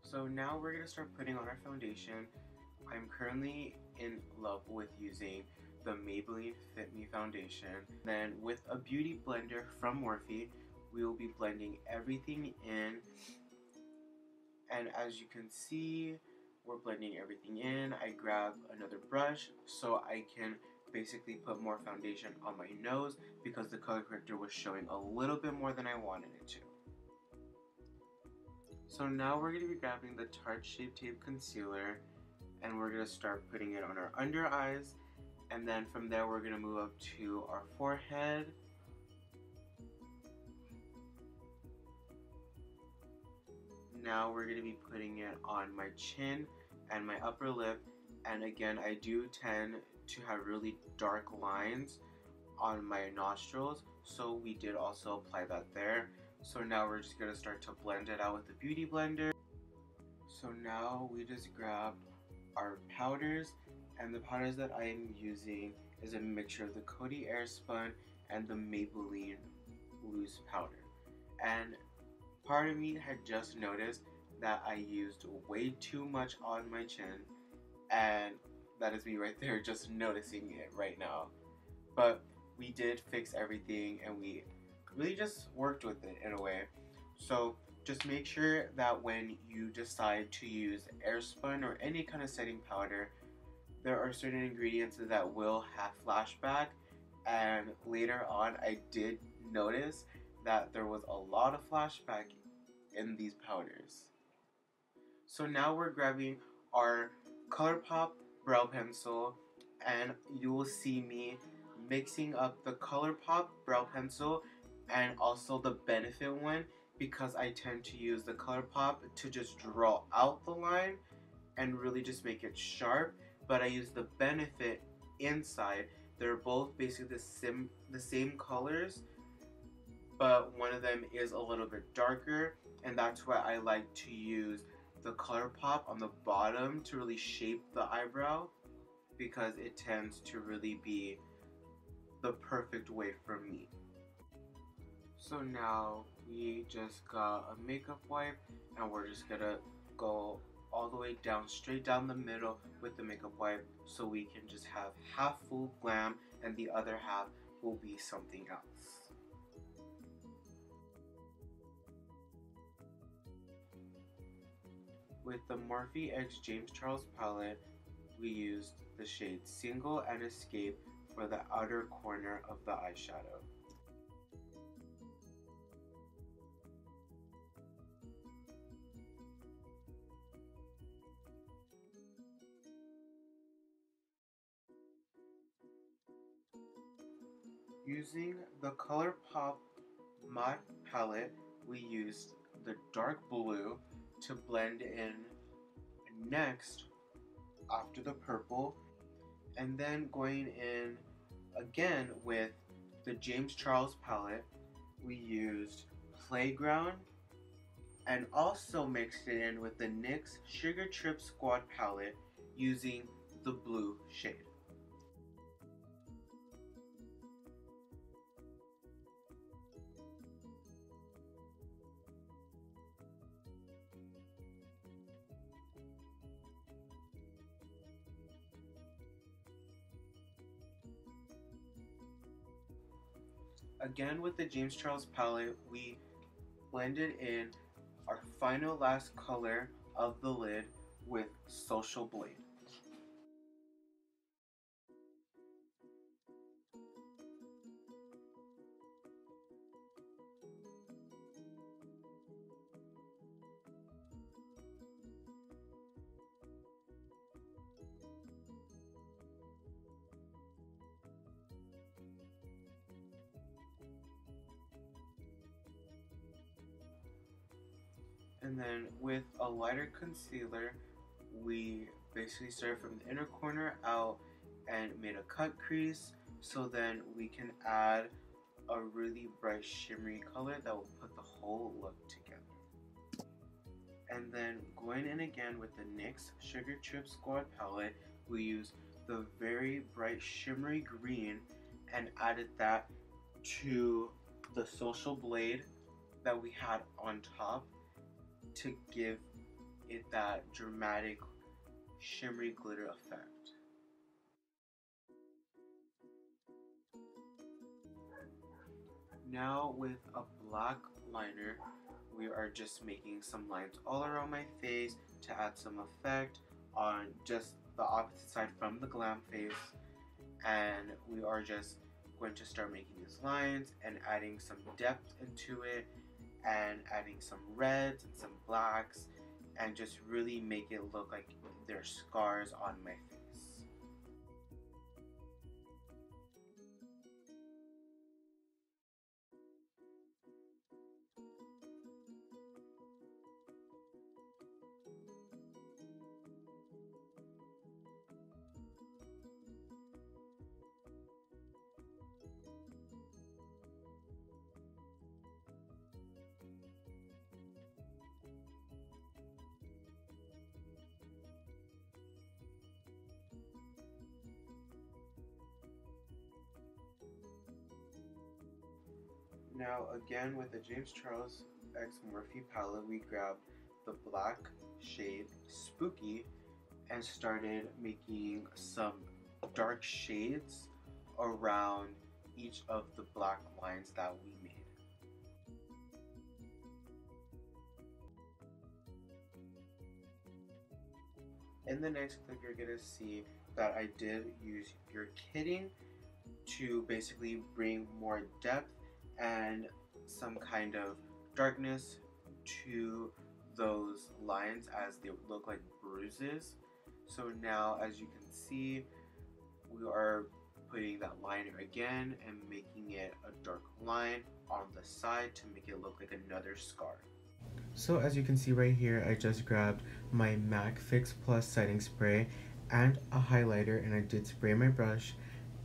So now we're going to start putting on our foundation. I'm currently in love with using the Maybelline Fit Me foundation. Then with a beauty blender from Morphe, we will be blending everything in. And as you can see, we're blending everything in. I grab another brush so I can basically put more foundation on my nose because the color corrector was showing a little bit more than I wanted it to. So now we're going to be grabbing the Tarte Shape Tape Concealer and we're going to start putting it on our under eyes, and then from there we're going to move up to our forehead. Now we're going to be putting it on my chin and my upper lip, and again I do tend to have really dark lines on my nostrils, so we did also apply that there. So now we're just going to start to blend it out with the beauty blender. So now we just grabbed our powders, and the powders that I am using is a mixture of the Cody Airspun and the Maybelline loose powder. And part of me had just noticed that I used way too much on my chin, and that is me right there just noticing it right now. But we did fix everything and we really just worked with it in a way. So just make sure that when you decide to use Airspun or any kind of setting powder, there are certain ingredients that will have flashback, and later on I did notice that there was a lot of flashback in these powders. So now we're grabbing our Colourpop brow pencil, and you will see me mixing up the Colourpop brow pencil and also the Benefit one, because I tend to use the Colourpop to just draw out the line and really just make it sharp, but I use the Benefit inside. They're both basically the same colors, but one of them is a little bit darker, and that's why I like to use the Colourpop on the bottom to really shape the eyebrow, because it tends to really be the perfect way for me. So now we just got a makeup wipe, and we're just gonna go all the way down, straight down the middle with the makeup wipe, so we can just have half full glam and the other half will be something else. With the MorphexJames Charles palette, we used the shades Single and Escape for the outer corner of the eyeshadow. Using the Colourpop MAR palette, we used the dark blue to blend in next after the purple, and then going in again with the James Charles palette, we used Playground and also mixed it in with the NYX Sugar Trip Squad palette using the blue shade. Again with the James Charles palette, we blended in our final last color of the lid with Social Blade. And then with a lighter concealer, we basically started from the inner corner out and made a cut crease, so then we can add a really bright shimmery color that will put the whole look together. And then going in again with the NYX Sugar Trip Squad palette, we used the very bright shimmery green and added that to the Social Blade that we had on top to give it that dramatic shimmery glitter effect. Now with a black liner, we are just making some lines all around my face to add some effect on just the opposite side from the Glam face. And we are just going to start making these lines and adding some depth into it and adding some reds and some blacks and just really make it look like there's scars on my face. Now again with the James Charles X Morphe palette, we grabbed the black shade Spooky and started making some dark shades around each of the black lines that we made. In the next clip, you're gonna see that I did use You're Kidding to basically bring more depth and some kind of darkness to those lines as they look like bruises. So now, as you can see, we are putting that liner again and making it a dark line on the side to make it look like another scar. So as you can see right here, I just grabbed my MAC Fix Plus setting spray and a highlighter, and I did spray my brush,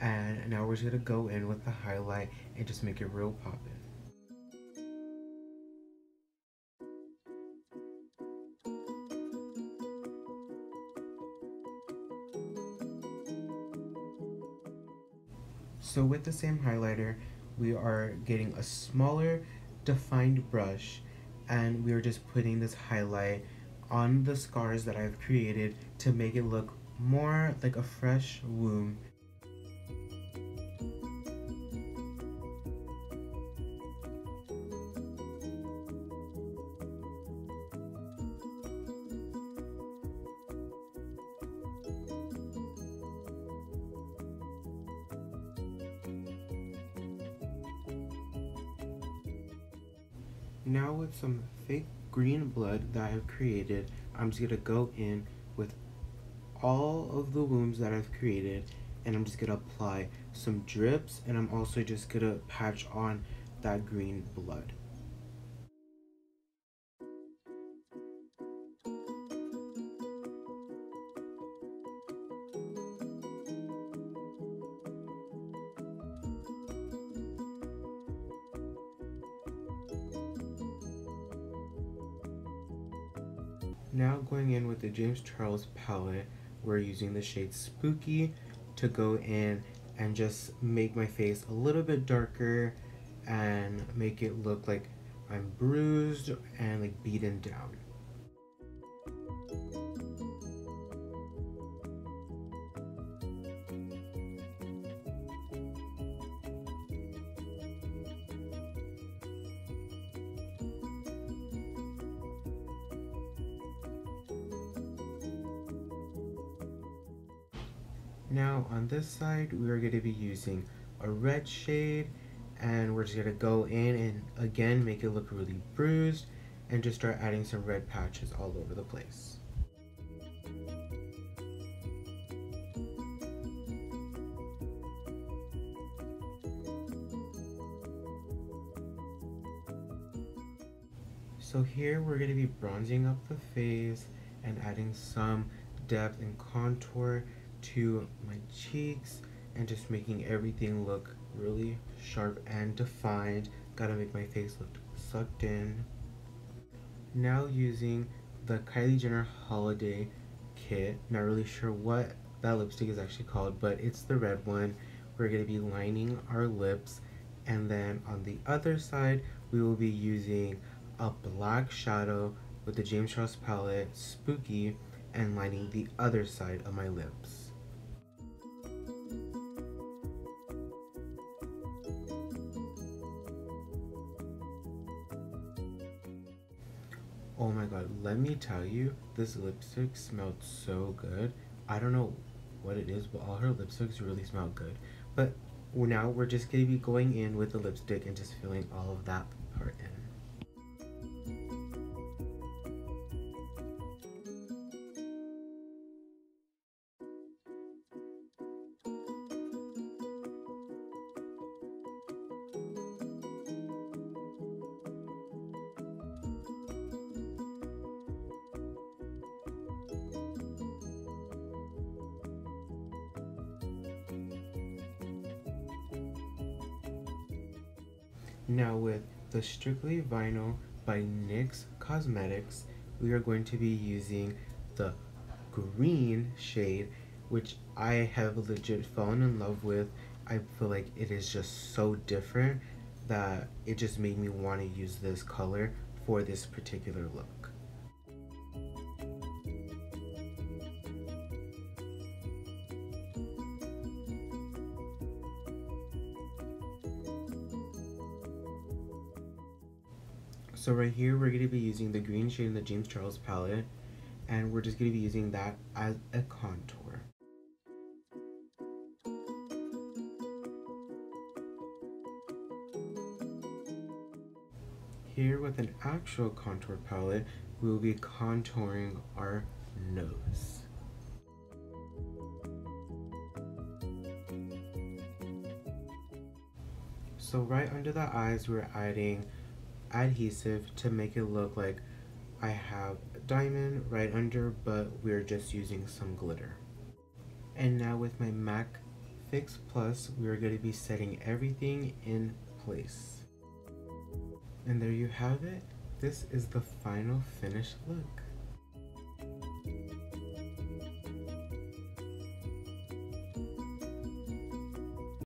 and now we're just gonna go in with the highlight and just make it real poppin'. So with the same highlighter, we are getting a smaller defined brush and we are just putting this highlight on the scars that I've created to make it look more like a fresh wound. Now with some fake green blood that I've created, I'm just gonna go in with all of the wounds that I've created and I'm just gonna apply some drips, and I'm also just gonna patch on that green blood. Now going in with the James Charles palette, we're using the shade Spooky to go in and just make my face a little bit darker and make it look like I'm bruised and like beaten down. Now on this side, we are going to be using a red shade, and we're just going to go in and again make it look really bruised and just start adding some red patches all over the place. So here we're going to be bronzing up the face and adding some depth and contour to my cheeks and just making everything look really sharp and defined. Gotta make my face look sucked in. Now using the Kylie Jenner Holiday Kit, not really sure what that lipstick is actually called, but it's the red one. We're gonna be lining our lips, and then on the other side we will be using a black shadow with the James Charles palette, Spooky, and lining the other side of my lips. Oh my god, let me tell you, this lipstick smelled so good. I don't know what it is, but all her lipsticks really smell good. But now we're just going to be going in with the lipstick and just filling all of that part in. Now with the Strictly Vinyl by NYX Cosmetics, we are going to be using the green shade, which I have legit fallen in love with. I feel like it is just so different that it just made me want to use this color for this particular look. So right here, we're going to be using the green shade in the James Charles palette, and we're just going to be using that as a contour. Here with an actual contour palette, we will be contouring our nose. So right under the eyes, we're adding adhesive to make it look like I have a diamond right under, but we're just using some glitter. And now with my MAC Fix Plus, we're going to be setting everything in place. And there you have it. This is the final finished look.